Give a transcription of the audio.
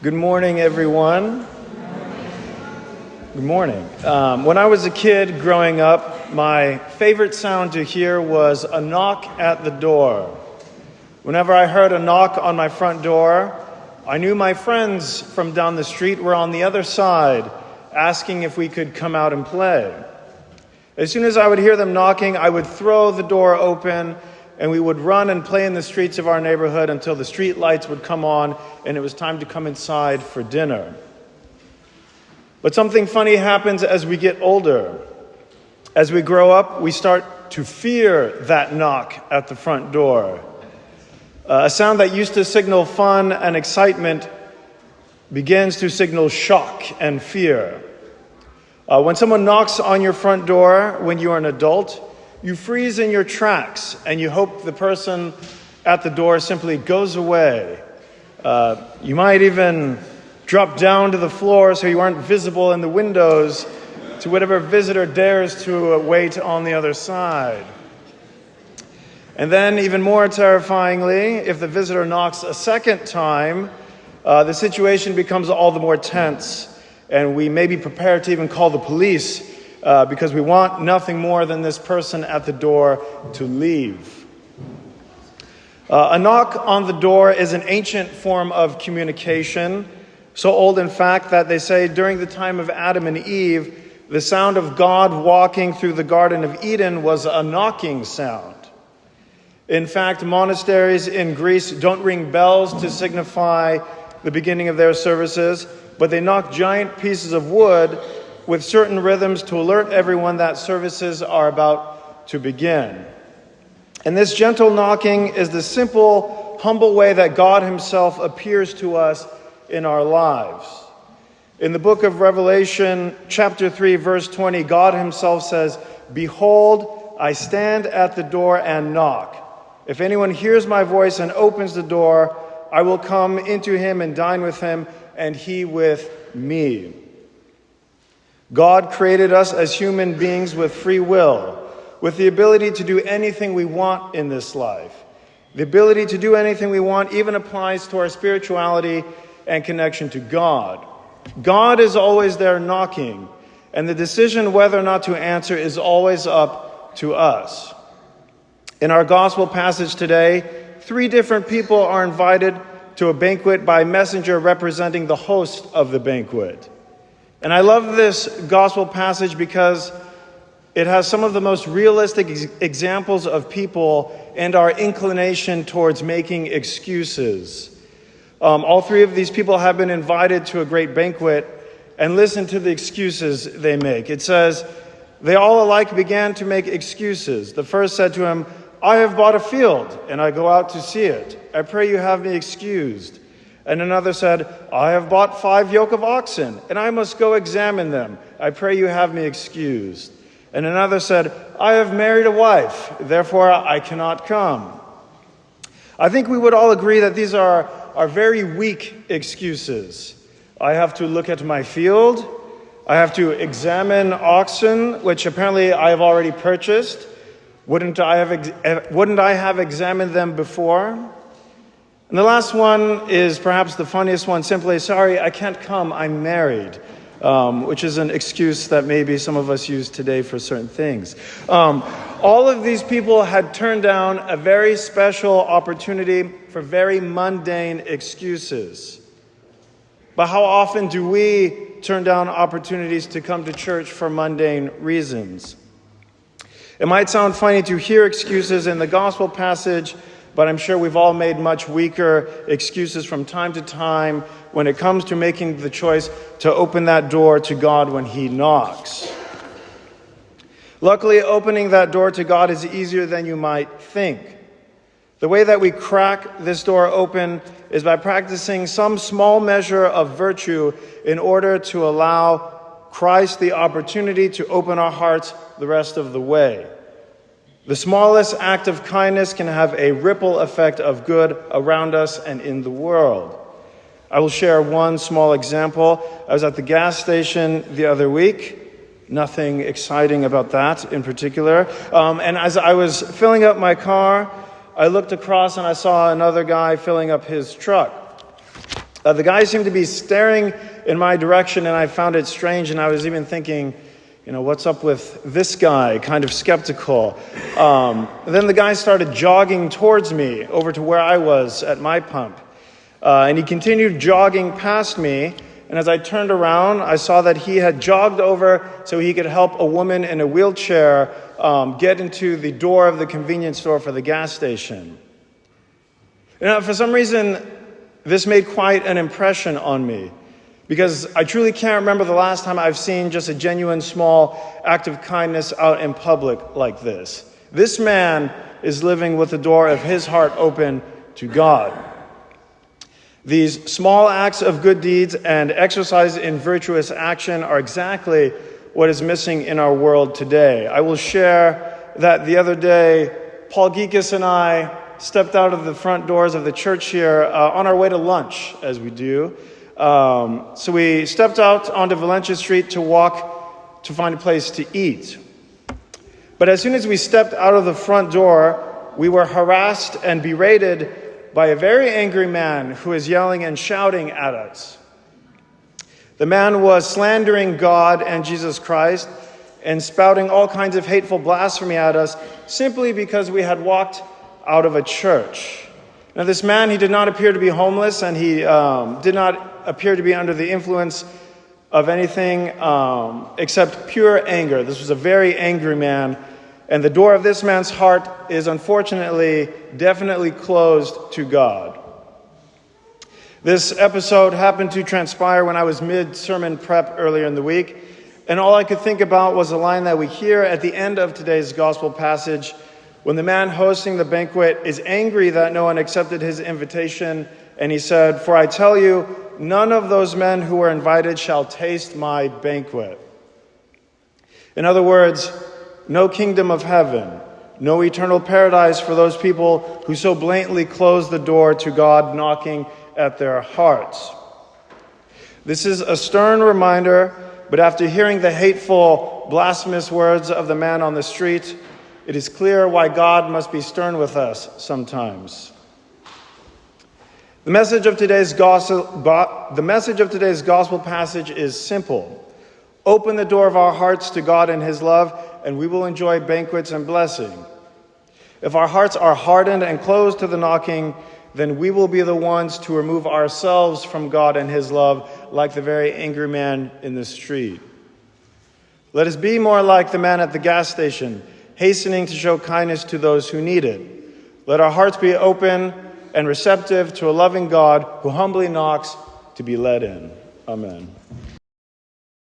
Good morning, everyone. Good morning. When I was a kid growing up, my favorite sound to hear was a knock at the door. Whenever I heard a knock on my front door, I knew my friends from down the street were on the other side, asking if we could come out and play. As soon as I would hear them knocking, I would throw the door open, and we would run and play in the streets of our neighborhood until the street lights would come on and it was time to come inside for dinner. But something funny happens as we get older. As we grow up, we start to fear that knock at the front door. A sound that used to signal fun and excitement begins to signal shock and fear. When someone knocks on your front door when you are an adult, you freeze in your tracks and you hope the person at the door simply goes away. You might even drop down to the floor so you aren't visible in the windows to whatever visitor dares to wait on the other side. And then, even more terrifyingly, if the visitor knocks a second time, the situation becomes all the more tense, and we may be prepared to even call the police because we want nothing more than this person at the door to leave. A knock on the door is an ancient form of communication, so old in fact that they say during the time of Adam and Eve, the sound of God walking through the Garden of Eden was a knocking sound. In fact, monasteries in Greece don't ring bells to signify the beginning of their services, but they knock giant pieces of wood with certain rhythms to alert everyone that services are about to begin. And this gentle knocking is the simple, humble way that God himself appears to us in our lives. In the book of Revelation, chapter 3, verse 20, God himself says, "Behold, I stand at the door and knock. If anyone hears my voice and opens the door, I will come into him and dine with him, and he with me." God created us as human beings with free will, with the ability to do anything we want in this life. The ability to do anything we want even applies to our spirituality and connection to God. God is always there knocking, and the decision whether or not to answer is always up to us. In our gospel passage today, 3 different people are invited to a banquet by a messenger representing the host of the banquet. And I love this gospel passage because it has some of the most realistic examples of people and our inclination towards making excuses. All 3 of these people have been invited to a great banquet, and listen to the excuses they make. It says, they all alike began to make excuses. The first said to him, "I have bought a field, and I go out to see it. I pray you have me excused." And another said, "I have bought 5 yoke of oxen, and I must go examine them. I pray you have me excused." And another said, "I have married a wife, therefore I cannot come." I think we would all agree that these are very weak excuses. I have to look at my field. I have to examine oxen, which apparently I have already purchased. Wouldn't I have examined them before? And the last one is perhaps the funniest one, simply, "Sorry, I can't come, I'm married," which is an excuse that maybe some of us use today for certain things. All of these people had turned down a very special opportunity for very mundane excuses. But how often do we turn down opportunities to come to church for mundane reasons? It might sound funny to hear excuses in the gospel passage, but I'm sure we've all made much weaker excuses from time to time when it comes to making the choice to open that door to God when he knocks. Luckily, opening that door to God is easier than you might think. The way that we crack this door open is by practicing some small measure of virtue in order to allow Christ the opportunity to open our hearts the rest of the way. The smallest act of kindness can have a ripple effect of good around us and in the world. I will share one small example. I was at the gas station the other week. Nothing exciting about that in particular. And as I was filling up my car, I looked across and I saw another guy filling up his truck. The guy seemed to be staring in my direction, and I found it strange, and I was even thinking, what's up with this guy? Kind of skeptical. Then the guy started jogging towards me over to where I was at my pump. And he continued jogging past me, and as I turned around, I saw that he had jogged over so he could help a woman in a wheelchair get into the door of the convenience store for the gas station. For some reason, this made quite an impression on me, because I truly can't remember the last time I've seen just a genuine small act of kindness out in public like this. This man is living with the door of his heart open to God. These small acts of good deeds and exercise in virtuous action are exactly what is missing in our world today. I will share that the other day, Paul Geekus and I stepped out of the front doors of the church here on our way to lunch, as we do. So we stepped out onto Valencia Street to walk to find a place to eat. But as soon as we stepped out of the front door, we were harassed and berated by a very angry man who was yelling and shouting at us. The man was slandering God and Jesus Christ and spouting all kinds of hateful blasphemy at us simply because we had walked out of a church. Now, this man, he did not appear to be homeless, and he did not appear to be under the influence of anything except pure anger. This was a very angry man, and the door of this man's heart is unfortunately definitely closed to God. This episode happened to transpire when I was mid-sermon prep earlier in the week, and all I could think about was a line that we hear at the end of today's gospel passage, when the man hosting the banquet is angry that no one accepted his invitation, and he said, "For I tell you, none of those men who were invited shall taste my banquet." In other words, no kingdom of heaven, no eternal paradise for those people who so blatantly close the door to God knocking at their hearts. This is a stern reminder, but after hearing the hateful, blasphemous words of the man on the street, it is clear why God must be stern with us sometimes. The message of today's gospel passage is simple. Open the door of our hearts to God and His love, and we will enjoy banquets and blessing. If our hearts are hardened and closed to the knocking, then we will be the ones to remove ourselves from God and His love, like the very angry man in the street. Let us be more like the man at the gas station, hastening to show kindness to those who need it. Let our hearts be open and receptive to a loving God who humbly knocks to be let in. Amen.